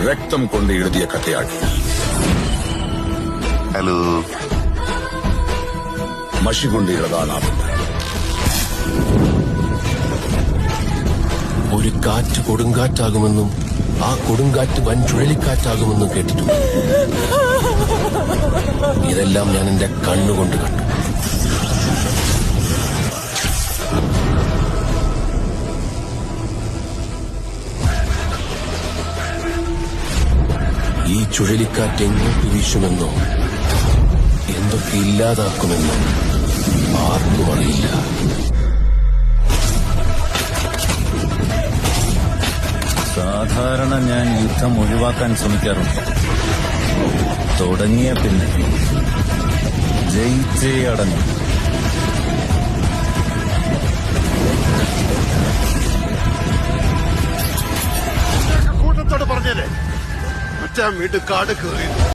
രക്തം കൊണ്ട് എഴുതിയ കഥയാണ്. ഹലോ. മഷി കൊണ്ട് എഴുതാനാവില്ല. ഒരു കാറ്റ് കൊടുങ്കാറ്റാകുമെന്നും ആ കൊടുങ്കാറ്റ് വൻ ചുഴലിക്കാറ്റാകുമെന്നും കേട്ടിട്ടുണ്ട്. ഇതെല്ലാം ഞാൻ എന്റെ കണ്ണുകൊണ്ട് കണ്ടു. ഈ ചുഴലിക്കാറ്റ് എങ്ങോട്ട് വീശുമെന്നോ എന്തൊക്കെ ഇല്ലാതാക്കുമെന്നോ ആർക്കും അറിയില്ല. സാധാരണ ഞാൻ യുദ്ധം ഒഴിവാക്കാൻ ശ്രമിക്കാറുണ്ട്. തുടങ്ങിയ പിന്നെ ജയിച്ചേ അടങ്ങും. കൂട്ടത്തോട് പറഞ്ഞേരെ മറ്റേ വീട് കാട് കയറി